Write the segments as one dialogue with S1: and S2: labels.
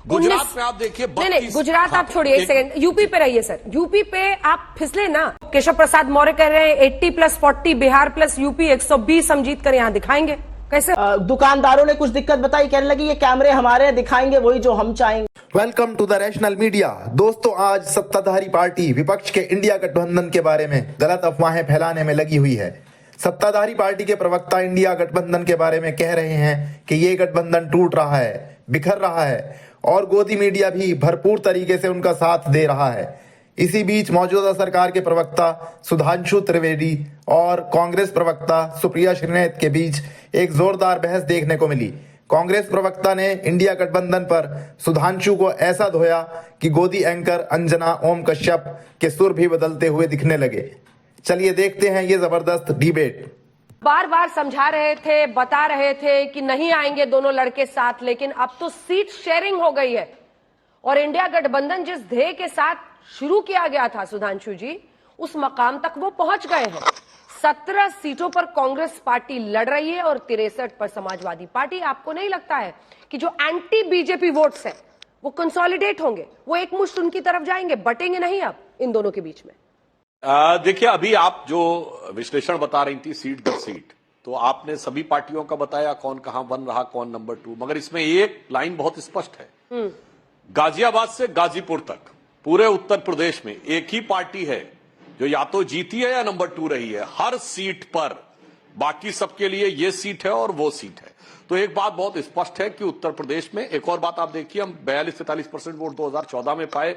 S1: गुजरात में आप देखिए,
S2: नहीं, गुजरात आप छोड़िए, एक सेकंड, यूपी पे रहिए सर। यूपी पे आप फिसले ना। केशव प्रसाद मौर्य कह रहे हैं 80+40 बिहार प्लस यूपी 120 हम जीत कर यहाँ दिखाएंगे। कैसे?
S3: दुकानदारों ने कुछ दिक्कत बताई, कहने लगी ये कैमरे हमारे दिखाएंगे वही जो हम चाहेंगे।
S4: Welcome to the Rational Media. दोस्तों, आज सत्ताधारी पार्टी विपक्ष के इंडिया गठबंधन के बारे में गलत अफवाहें फैलाने में लगी हुई है। सत्ताधारी पार्टी के प्रवक्ता इंडिया गठबंधन के बारे में कह रहे हैं कि ये गठबंधन टूट रहा है, बिखर रहा है और गोदी मीडिया भी भरपूर तरीके से उनका साथ दे रहा है। इसी बीच मौजूदा सरकार के प्रवक्ता सुधांशु त्रिवेदी और कांग्रेस प्रवक्ता सुप्रिया श्रीनाथ के बीच एक जोरदार बहस देखने को मिली। कांग्रेस प्रवक्ता ने इंडिया गठबंधन पर सुधांशु को ऐसा धोया कि गोदी एंकर अंजना ओम कश्यप के सुर भी बदलते हुए दिखने लगे। चलिए देखते हैं ये जबरदस्त डिबेट।
S2: बार बार समझा रहे थे, बता रहे थे कि नहीं आएंगे दोनों लड़के साथ, लेकिन अब तो सीट शेयरिंग हो गई है और इंडिया गठबंधन जिस ध्येय के साथ शुरू किया गया था सुधांशु जी, उस मकाम तक वो पहुंच गए हैं। 17 सीटों पर कांग्रेस पार्टी लड़ रही है और 63 पर समाजवादी पार्टी। आपको नहीं लगता है कि जो एंटी बीजेपी वोट्स हैं वो कंसोलिडेट होंगे, वो एक मुश्त उनकी तरफ जाएंगे, बटेंगे नहीं अब इन दोनों के बीच में?
S1: देखिए, अभी आप जो विश्लेषण बता रही थी सीट दर सीट, तो आपने सभी पार्टियों का बताया कौन कहां बन रहा, कौन नंबर 2, मगर इसमें एक लाइन बहुत स्पष्ट है। गाजियाबाद से गाजीपुर तक पूरे उत्तर प्रदेश में एक ही पार्टी है जो या तो जीती है या नंबर 2 रही है हर सीट पर। बाकी सबके लिए ये सीट है और वो सीट है। तो एक बात बहुत स्पष्ट है कि उत्तर प्रदेश में एक और बात आप देखिए, हम 42-43% वोट 2014 में पाए,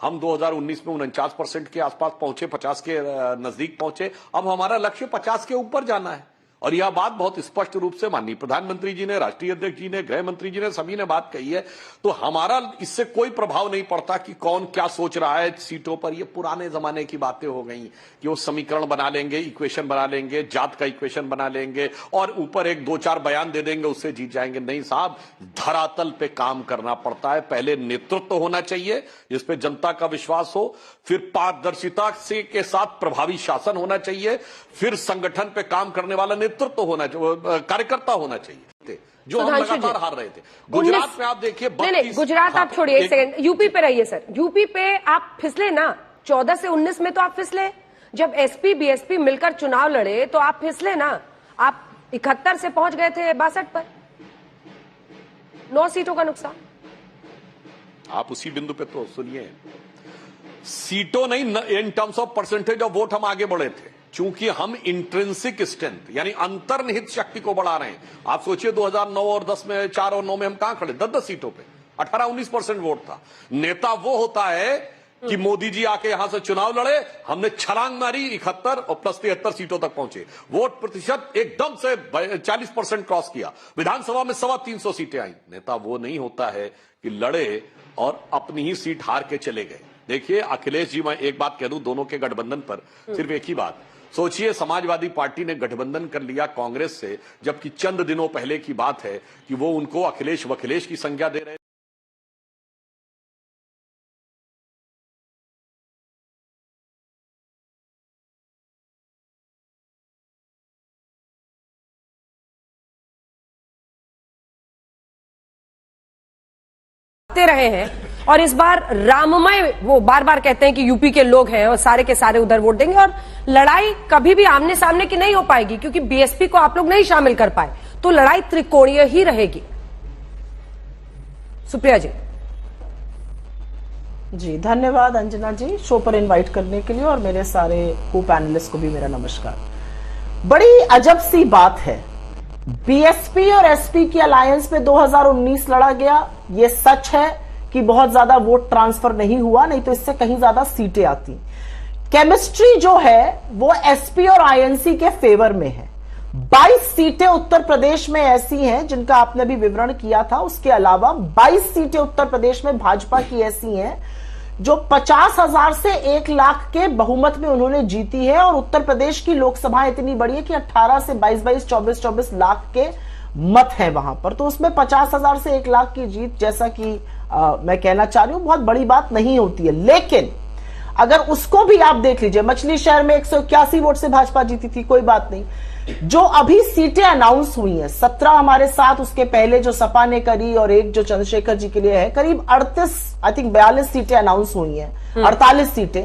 S1: हम 2019 में 49% के आसपास पहुंचे, 50 के नजदीक पहुंचे। अब हमारा लक्ष्य 50 के ऊपर जाना है और यह बात बहुत स्पष्ट रूप से माननीय प्रधानमंत्री जी ने, राष्ट्रीय अध्यक्ष जी ने, गृह मंत्री जी ने, सभी ने बात कही है। तो हमारा इससे कोई प्रभाव नहीं पड़ता कि कौन क्या सोच रहा है सीटों पर। ये पुराने जमाने की बातें हो गई कि वो समीकरण बना लेंगे, इक्वेशन बना लेंगे, जात का इक्वेशन बना लेंगे और ऊपर एक 2-4 बयान दे देंगे, उससे जीत जाएंगे। नहीं साहब, धरातल पे काम करना पड़ता है। पहले नेतृत्व होना चाहिए जिस पे जनता का विश्वास हो, फिर पारदर्शिता से के साथ प्रभावी शासन होना चाहिए, फिर संगठन पे काम करने वाला नेतृत्व होना चाहिए, कार्यकर्ता होना चाहिए, जो हम लगातार हार रहे थे। गुजरात में आप देखिए,
S2: नहीं, गुजरात आप छोड़िए, एक सेकंड, यूपी पे रहिए सर। यूपी पे आप फिसले ना। 14 से 19 में तो आप फिसले, जब एसपी बीएसपी मिलकर चुनाव लड़े तो आप फिसले ना। आप 71 से पहुंच गए थे 62 पर, 9 सीटों का नुकसान।
S1: आप उसी बिंदु पे तो सुनिए, सीटों नहीं, in terms of percentage of vote हम आगे बढ़े थे, चूंकि हम इंट्रिंसिक स्ट्रेंथ यानी अंतर्निहित शक्ति को बढ़ा रहे हैं। आप सोचिए 2009 और 10 में, 4 और 9 में हम कहां खड़े, 10-10 सीटों पे 18-19% वोट था। नेता वो होता है कि मोदी जी आके यहां से चुनाव लड़े, हमने छलांग मारी, 71 और प्लस 73 सीटों तक पहुंचे, वोट प्रतिशत एकदम से 40% क्रॉस किया, विधानसभा में 325 सीटें आई। नेता वो नहीं होता है कि लड़े और अपनी ही सीट हार के चले गए। देखिए अखिलेश जी, मैं एक बात कह दूं दोनों के गठबंधन पर, सिर्फ एक ही बात सोचिए, समाजवादी पार्टी ने गठबंधन कर लिया कांग्रेस से, जबकि चंद दिनों पहले की बात है कि वो उनको अखिलेश वखिलेश की संज्ञा दे रहे।
S2: रहे हैं और इस बार राममय, वो बार बार कहते हैं कि यूपी के लोग हैं और सारे के सारे उधर वोट देंगे, और लड़ाई कभी भी आमने सामने की नहीं हो पाएगी क्योंकि बीएसपी को आप लोग नहीं शामिल कर पाए, तो लड़ाई त्रिकोणीय ही रहेगी। सुप्रिया जी।
S3: जी धन्यवाद अंजना जी, शो पर इनवाइट करने के लिए, और मेरे सारे को पैनलिस्ट को भी मेरा नमस्कार। बड़ी अजब सी बात है, बीएसपी और एसपी की अलायंस में 2019 लड़ा गया। ये सच है कि बहुत ज्यादा वोट ट्रांसफर नहीं हुआ, नहीं तो इससे कहीं ज्यादा सीटें आती। केमिस्ट्री जो है वो एसपी और आईएनसी के फेवर में है। 22 सीटें उत्तर प्रदेश में ऐसी हैं जिनका आपने भी विवरण किया था। उसके अलावा 22 सीटें उत्तर प्रदेश में भाजपा की ऐसी हैं जो 50,000 से 1 लाख के बहुमत में उन्होंने जीती है, और उत्तर प्रदेश की लोकसभा इतनी बड़ी है कि 18 से 22-22, 24-24 लाख के मत है वहां पर। तो उसमें 50,000 से 1 लाख की जीत, जैसा कि मैं कहना चाह रही हूं, बहुत बड़ी बात नहीं होती है। लेकिन अगर उसको भी आप देख लीजिए, मछली शहर में 181 वोट से भाजपा जीती थी, कोई बात नहीं। जो अभी सीटें अनाउंस हुई हैं 17 हमारे साथ, उसके पहले जो सपा ने करी और एक जो चंद्रशेखर जी के लिए है, करीब 38 आई थिंक 42 सीटें अनाउंस हुई हैं, 48 सीटें,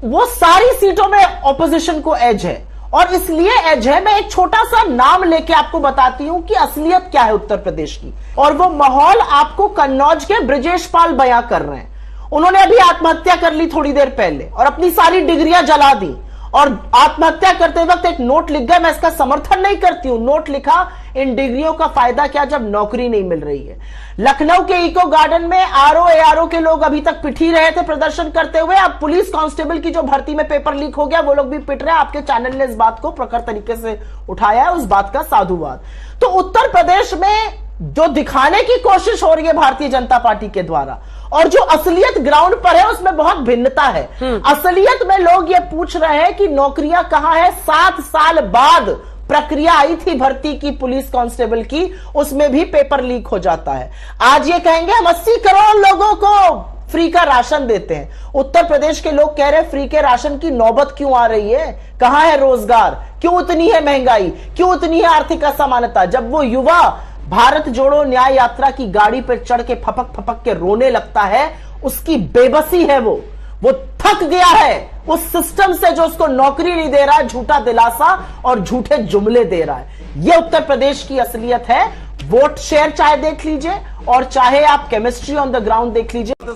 S3: वो सारी सीटों में ऑपोजिशन को एज है। और इसलिए एज है, मैं एक छोटा सा नाम लेके आपको बताती हूं कि असलियत क्या है उत्तर प्रदेश की। और वो माहौल आपको कन्नौज के ब्रजेश पाल बयां कर रहे हैं। उन्होंने अभी आत्महत्या कर ली थोड़ी देर पहले और अपनी सारी डिग्रियां जला दी, और आत्महत्या करते वक्त एक नोट लिख गए। मैं इसका समर्थन नहीं करती हूं, नोट लिखा, इन डिग्रियों का फायदा क्या जब नौकरी नहीं मिल रही है। लखनऊ के इको गार्डन में आरओ एआरओ के लोग अभी तक पिट ही रहे थे प्रदर्शन करते हुए। अब पुलिस कांस्टेबल की जो भर्ती में पेपर लीक हो गया, वो लोग भी पिट रहे हैं। आपके चैनल ने इस बात को प्रखर तरीके से उठाया है, उस बात का साधुवाद। तो उत्तर प्रदेश में जो दिखाने की कोशिश हो रही है भारतीय जनता पार्टी के द्वारा, और जो असलियत ग्राउंड पर है, उसमें बहुत भिन्नता है। असलियत में लोग ये पूछ रहे हैं कि नौकरियां कहां है। 7 साल बाद प्रक्रिया आई थी भर्ती की पुलिस कांस्टेबल की, उसमें भी पेपर लीक हो जाता है। आज ये कहेंगे हम 80 करोड़ लोगों को फ्री का राशन देते हैं। उत्तर प्रदेश के लोग कह रहे हैं फ्री के राशन की नौबत क्यों आ रही है, कहां है रोजगार, क्यों इतनी है महंगाई, क्यों इतनी है आर्थिक असमानता। जब वो युवा भारत जोड़ो न्याय यात्रा की गाड़ी पर चढ़ के फपक फपक के रोने लगता है, उसकी बेबसी है, वो थक गया है उस सिस्टम से जो उसको नौकरी नहीं दे रहा है, झूठा दिलासा और झूठे जुमले दे रहा है। यह उत्तर प्रदेश की असलियत है। वोट शेयर चाहे देख लीजिए और चाहे आप केमिस्ट्री ऑन द ग्राउंड देख लीजिए।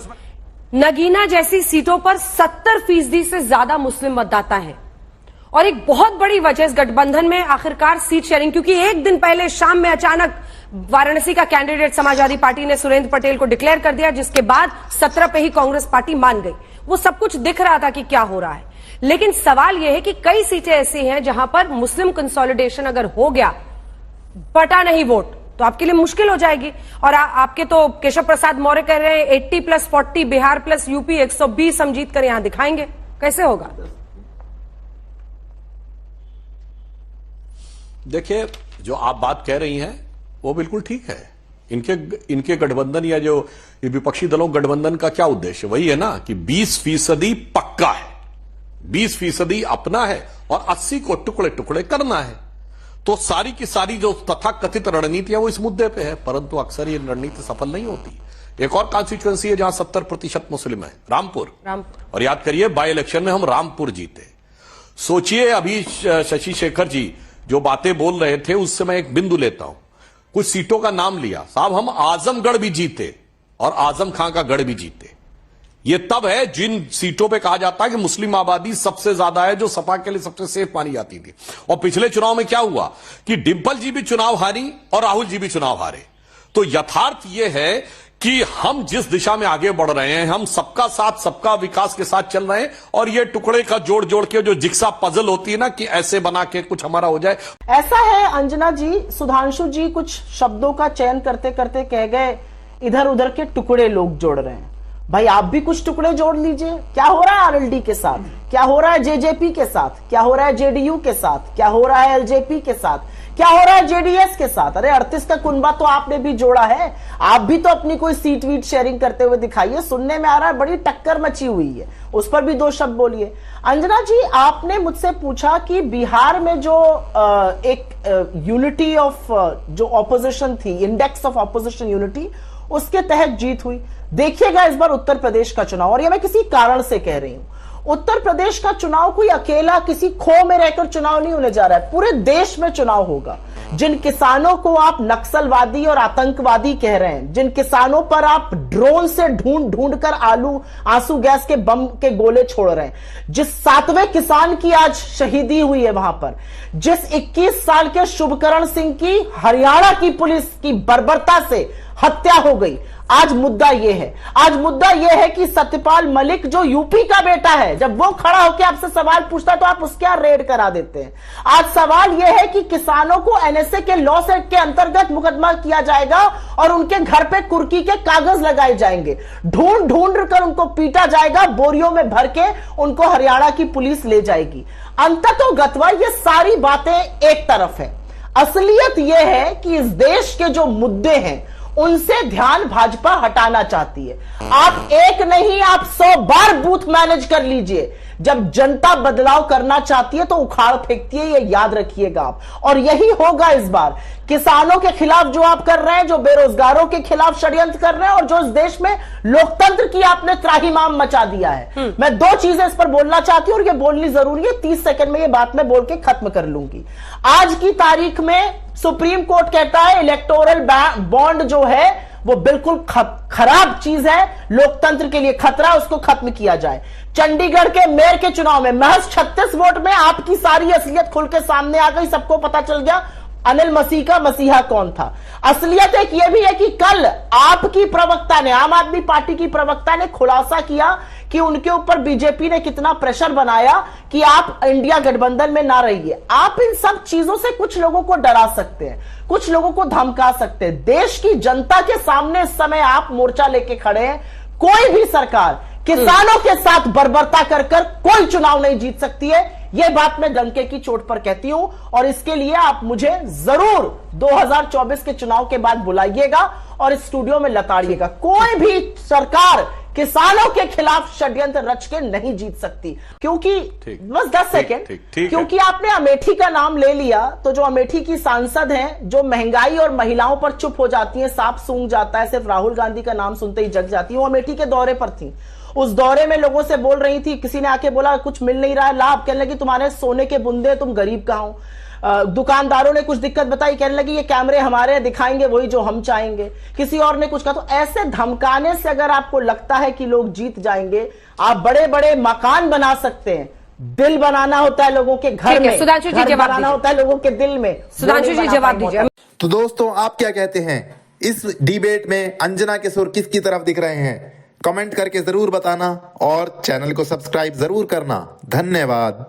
S2: नगीना जैसी सीटों पर 70% से ज्यादा मुस्लिम मतदाता है, और एक बहुत बड़ी वजह इस गठबंधन में आखिरकार सीट शेयरिंग, क्योंकि एक दिन पहले शाम में अचानक वाराणसी का कैंडिडेट समाजवादी पार्टी ने सुरेंद्र पटेल को डिक्लेयर कर दिया, जिसके बाद 17 पे ही कांग्रेस पार्टी मान गई। वो सब कुछ दिख रहा था कि क्या हो रहा है, लेकिन सवाल यह है कि कई सीटें ऐसी हैं जहां पर मुस्लिम कंसोलिडेशन अगर हो गया, बटा नहीं वोट, तो आपके लिए मुश्किल हो जाएगी। और आपके तो केशव प्रसाद मौर्य कह रहे हैं 80+40 बिहार प्लस यूपी 120 हम जीत कर यहां दिखाएंगे, कैसे होगा?
S1: देखिए, जो आप बात कह रही हैं वो बिल्कुल ठीक है। इनके गठबंधन या जो ये विपक्षी दलों गठबंधन का क्या उद्देश्य, वही है ना कि 20% पक्का है, 20% अपना है और 80 को टुकड़े टुकड़े करना है। तो सारी की सारी जो तथाकथित रणनीतियां वो इस मुद्दे पे है, परंतु अक्सर ये रणनीति सफल नहीं होती। एक और कॉन्स्टिट्यूएंसी है जहां 70% मुस्लिम है, रामपुर। और याद करिए बाई इलेक्शन में हम रामपुर जीते। सोचिए, अभी शशि शेखर जी जो बातें बोल रहे थे, उससे मैं एक बिंदु लेता हूं। कुछ सीटों का नाम लिया, साहब हम आजमगढ़ भी जीते और आजम खां का गढ़ भी जीते। ये तब है जिन सीटों पे कहा जाता है कि मुस्लिम आबादी सबसे ज्यादा है, जो सपा के लिए सबसे सेफ मानी जाती थी। और पिछले चुनाव में क्या हुआ कि डिंपल जी भी चुनाव हारी और राहुल जी भी चुनाव हारे। तो यथार्थ यह है कि हम जिस दिशा में आगे बढ़ रहे हैं, हम सबका साथ सबका विकास के साथ चल रहे हैं, और ये टुकड़े का जोड़ जोड़ के जो जिक्सा पजल होती है ना कि ऐसे बना के कुछ हमारा हो जाए।
S3: ऐसा है अंजना जी, सुधांशु जी कुछ शब्दों का चयन करते करते कह गए इधर उधर के टुकड़े लोग जोड़ रहे हैं। भाई आप भी कुछ टुकड़े जोड़ लीजिए। क्या हो रहा है आरएलडी के साथ, क्या हो रहा है जेजेपी के साथ, क्या हो रहा है जेडीयू के साथ, क्या हो रहा है एलजेपी के साथ, क्या हो रहा है जेडीएस के साथ। अरे 38 का कुनबा तो आपने भी जोड़ा है, आप भी तो अपनी कोई सीट वीट शेयरिंग करते हुए दिखाइए। सुनने में आ रहा है बड़ी टक्कर मची हुई है, उस पर भी 2 शब्द बोलिए। अंजना जी, आपने मुझसे पूछा कि बिहार में जो एक यूनिटी ऑफ जो ऑपोजिशन थी, इंडेक्स ऑफ ऑपोजिशन यूनिटी, उसके तहत जीत हुई। देखिएगा इस बार उत्तर प्रदेश का चुनाव, और यह मैं किसी कारण से कह रही हूं, उत्तर प्रदेश का चुनाव कोई अकेला किसी खो में रहकर चुनाव नहीं होने जा रहा है, पूरे देश में चुनाव होगा। जिन किसानों को आप नक्सलवादी और आतंकवादी कह रहे हैं, जिन किसानों पर आप ड्रोन से ढूंढ कर आंसू गैस के बम के गोले छोड़ रहे हैं, जिस 7वें किसान की आज शहीदी हुई है वहां पर, जिस 21 साल के शुभकरण सिंह की हरियाणा की पुलिस की बर्बरता से हत्या हो गई, आज मुद्दा यह है, आज मुद्दा यह है कि सत्यपाल मलिक जो यूपी का बेटा है, जब वो खड़ा होकर आपसे सवाल पूछता है तो आप उसके यहां रेड करा देते हैं। आज सवाल यह है कि किसानों को एनएसए के लॉ सेट के अंतर्गत मुकदमा किया जाएगा और उनके घर पे कुर्की के कागज लगाए जाएंगे, ढूंढ कर उनको पीटा जाएगा, बोरियों में भर के उनको हरियाणा की पुलिस ले जाएगी। अंततोगत्वा ये सारी बातें एक तरफ है, असलियत यह है कि इस देश के जो मुद्दे हैं उनसे ध्यान भाजपा हटाना चाहती है। आप एक नहीं, आप 100 बार बूथ मैनेज कर लीजिए, जब जनता बदलाव करना चाहती है तो उखाड़ फेंकती है, ये याद रखिएगा आप। और यही होगा इस बार। किसानों के खिलाफ जो आप कर रहे हैं, जो बेरोजगारों के खिलाफ षड्यंत्र कर रहे हैं, और जो इस देश में लोकतंत्र की आपने त्राहिमाम मचा दिया है। मैं 2 चीजें इस पर बोलना चाहती हूं और ये बोलनी जरूरी है, 30 सेकंड में ये बात मैं बोल के खत्म कर लूंगी। आज की तारीख में सुप्रीम कोर्ट कहता है इलेक्टोरल बॉन्ड जो है वो बिल्कुल खराब चीज है, लोकतंत्र के लिए खतरा, उसको खत्म किया जाए। चंडीगढ़ के मेयर के चुनाव में महज 36 वोट में आपकी सारी असलियत खुल के सामने आ गई, सबको पता चल गया अनिल मसीह का मसीहा कौन था। असलियत एक यह भी है कि कल आपकी प्रवक्ता ने, आम आदमी पार्टी की प्रवक्ता ने खुलासा किया कि उनके ऊपर बीजेपी ने कितना प्रेशर बनाया कि आप इंडिया गठबंधन में ना रहिए। आप इन सब चीजों से कुछ लोगों को डरा सकते हैं, कुछ लोगों को धमका सकते हैं। देश की जनता के सामने इस समय आप मोर्चा लेके खड़े हैं। कोई भी सरकार किसानों के साथ बर्बरता कर कोई चुनाव नहीं जीत सकती है, यह बात मैं डंके की चोट पर कहती हूं। और इसके लिए आप मुझे जरूर 2024 के चुनाव के बाद बुलाइएगा और इस स्टूडियो में लताड़िएगा। कोई भी सरकार किसानों के खिलाफ षड्यंत्र रच के नहीं जीत सकती, क्योंकि बस 10 सेकेंड, क्योंकि आपने अमेठी का नाम ले लिया, तो जो अमेठी की सांसद हैं, जो महंगाई और महिलाओं पर चुप हो जाती हैं, सांप सूंघ जाता है, सिर्फ राहुल गांधी का नाम सुनते ही जग जाती है, वो अमेठी के दौरे पर थी। उस दौरे में लोगों से बोल रही थी, किसी ने आके बोला कुछ मिल नहीं रहा है लाभ, कहने लगी तुम्हारे सोने के बुंदे, तुम गरीब कहां हो। दुकानदारों ने कुछ दिक्कत बताई, कहने लगी ये कैमरे हमारे दिखाएंगे वही जो हम चाहेंगे। किसी और ने कुछ कहा। तो ऐसे धमकाने से अगर आपको लगता है कि लोग जीत जाएंगे, आप बड़े बड़े मकान बना सकते हैं, दिल बनाना होता है लोगों के घर में,
S2: सुधांशु जी जवाब
S3: बनाना होता है लोगों के दिल में।
S2: सुधांशु जी जवाब दीजिए।
S4: तो दोस्तों आप क्या कहते हैं, इस डिबेट में अंजना के सुर किसकी तरफ दिख रहे हैं? कमेंट करके जरूर बताना और चैनल को सब्सक्राइब जरूर करना। धन्यवाद।